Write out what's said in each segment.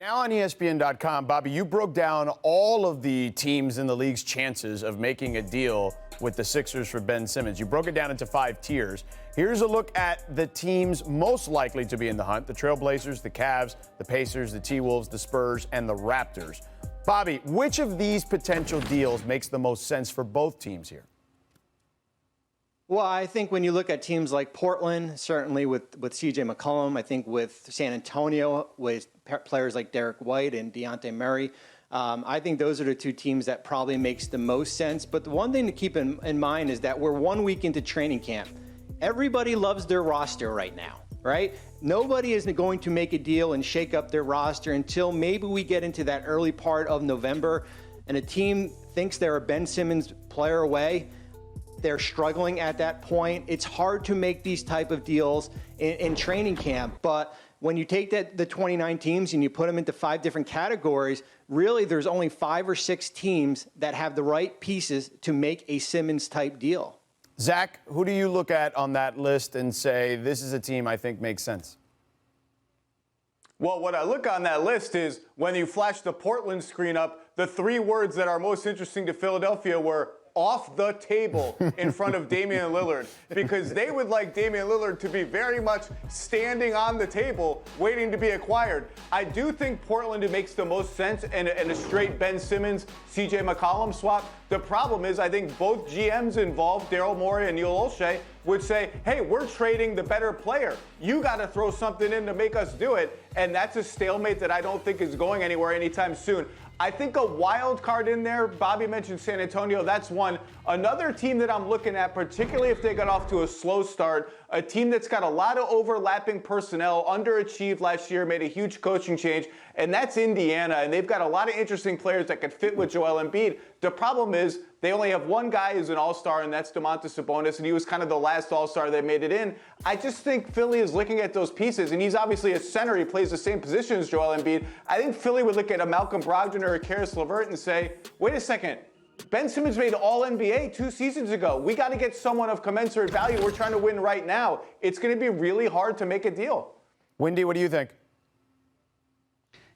Now on ESPN.com, Bobby, you broke down all of the teams in the league's chances of making a deal with the Sixers for Ben Simmons. You broke it down into 5 tiers. Here's a look at the teams most likely to be in the hunt: the Trailblazers, the Cavs, the Pacers, the T-Wolves, the Spurs, and the Raptors. Bobby, which of these potential deals makes the most sense for both teams here? Well, I think when you look at teams like Portland, certainly with C.J. McCollum, I think with San Antonio, with players like Derek White and Dejounte Murray, I think those are the 2 teams that probably makes the most sense. But the one thing to keep in mind is that we're 1 week into training camp. Everybody loves their roster right now, right? Nobody is going to make a deal and shake up their roster until maybe we get into that early part of November and a team thinks they're a Ben Simmons player away. They're struggling at that point. It's hard to make these type of deals in training camp. But when you take the 29 teams and you put them into 5 different categories, really there's only 5 or 6 teams that have the right pieces to make a Simmons type deal. Zach, who do you look at on that list and say, this is a team I think makes sense? Well, what I look on that list is when you flash the Portland screen up, the 3 words that are most interesting to Philadelphia were off the table in front of Damian Lillard, because they would like Damian Lillard to be very much standing on the table waiting to be acquired. I do think Portland makes the most sense and a straight Ben Simmons, CJ McCollum swap. The problem is I think both GMs involved, Daryl Morey and Neil Olshey, would say, hey, we're trading the better player. You got to throw something in to make us do it. And that's a stalemate that I don't think is going anywhere anytime soon. I think a wild card in there, Bobby mentioned San Antonio, that's one. Another team that I'm looking at, particularly if they got off to a slow start, a team that's got a lot of overlapping personnel, underachieved last year, made a huge coaching change, and that's Indiana. And they've got a lot of interesting players that could fit with Joel Embiid. The problem is they only have one guy who's an all-star, and that's Domantas Sabonis, and he was kind of the last all-star that made it in. I just think Philly is looking at those pieces, and he's obviously a center. He plays the same position as Joel Embiid. I think Philly would look at a Malcolm Brogdon or a Karis LeVert and say, wait a second, Ben Simmons made All-NBA 2 seasons ago. We got to get someone of commensurate value. We're trying to win right now. It's going to be really hard to make a deal. Wendy, what do you think?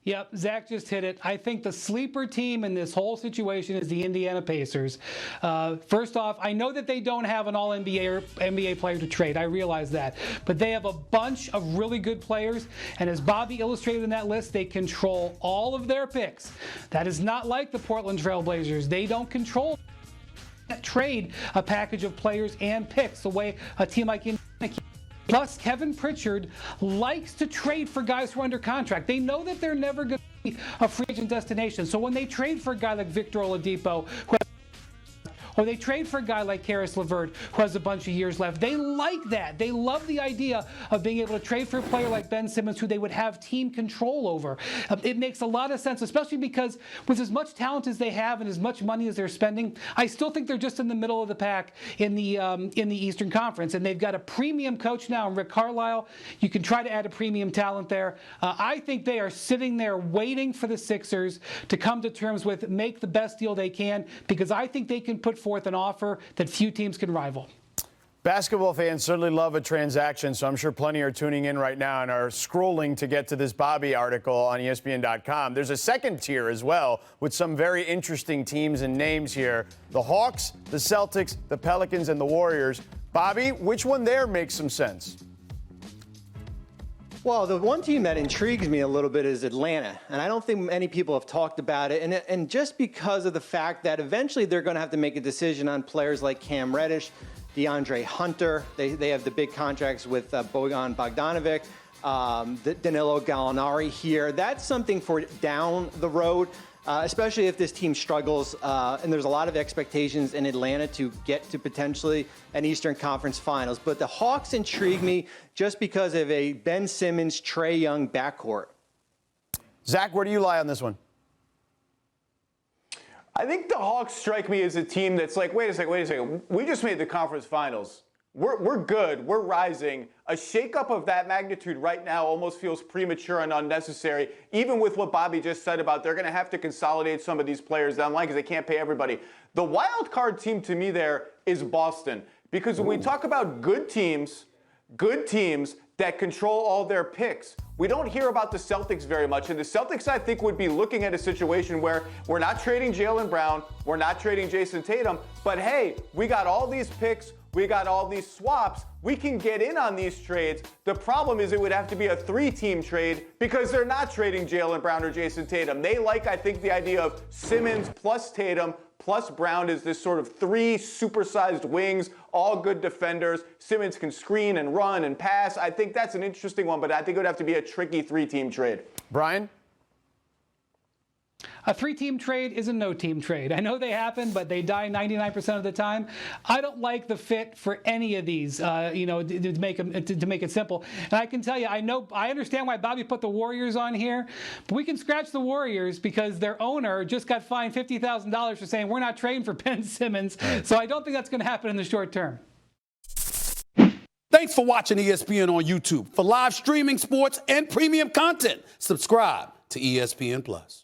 Yep, Zach just hit it. I think the sleeper team in this whole situation is the Indiana Pacers. First off, I know that they don't have an All-NBA player to trade. I realize that. But they have a bunch of really good players. And as Bobby illustrated in that list, they control all of their picks. That is not like the Portland Trailblazers. They don't control trade a package of players and picks the way a team like Indiana can. Plus, Kevin Pritchard likes to trade for guys who are under contract. They know that they're never going to be a free agent destination. So when they trade for a guy like Victor Oladipo, or they trade for a guy like Karis LeVert, who has a bunch of years left, they like that. They love the idea of being able to trade for a player like Ben Simmons, who they would have team control over. It makes a lot of sense, especially because with as much talent as they have and as much money as they're spending, I still think they're just in the middle of the pack in the Eastern Conference. And they've got a premium coach now in Rick Carlisle. You can try to add a premium talent there. I think they are sitting there waiting for the Sixers to come to terms with, make the best deal they can, because I think they can put forth an offer that few teams can rival. Basketball fans certainly love a transaction, so I'm sure plenty are tuning in right now and are scrolling to get to this Bobby article on ESPN.com. There's a second tier as well with some very interesting teams and names here. The Hawks, the Celtics, the Pelicans, and the Warriors. Bobby, which one there makes some sense? Well, the one team that intrigues me a little bit is Atlanta, and I don't think many people have talked about it, and just because of the fact that eventually they're going to have to make a decision on players like Cam Reddish, DeAndre Hunter. They have the big contracts with Bojan Bogdanovic, Danilo Gallinari here. That's something for down the road. Especially if this team struggles, and there's a lot of expectations in Atlanta to get to potentially an Eastern Conference Finals. But the Hawks intrigue me just because of a Ben Simmons, Trae Young backcourt. Zach, where do you lie on this one? I think the Hawks strike me as a team that's like, wait a second. We just made the conference finals. We're good. We're rising. A shakeup of that magnitude right now almost feels premature and unnecessary, even with what Bobby just said about they're going to have to consolidate some of these players down the line because they can't pay everybody. The wild card team to me there is Boston, because when we talk about good teams that control all their picks. We don't hear about the Celtics very much, and the Celtics, I think, would be looking at a situation where we're not trading Jaylen Brown, we're not trading Jason Tatum, but hey, we got all these picks, we got all these swaps, we can get in on these trades. The problem is it would have to be a 3-team trade because they're not trading Jaylen Brown or Jason Tatum. They like, I think, the idea of Simmons plus Tatum plus Brown is this sort of 3 supersized wings, all good defenders. Simmons can screen and run and pass. I think that's an interesting one, but I think it would have to be a tricky 3-team trade. Brian? A 3-team trade is a no-team trade. I know they happen, but they die 99% of the time. I don't like the fit for any of these, to make it simple. And I can tell you, I understand why Bobby put the Warriors on here, but we can scratch the Warriors because their owner just got fined $50,000 for saying we're not trading for Ben Simmons. So I don't think that's going to happen in the short term. Thanks for watching ESPN on YouTube. For live streaming, sports, and premium content, subscribe to ESPN+.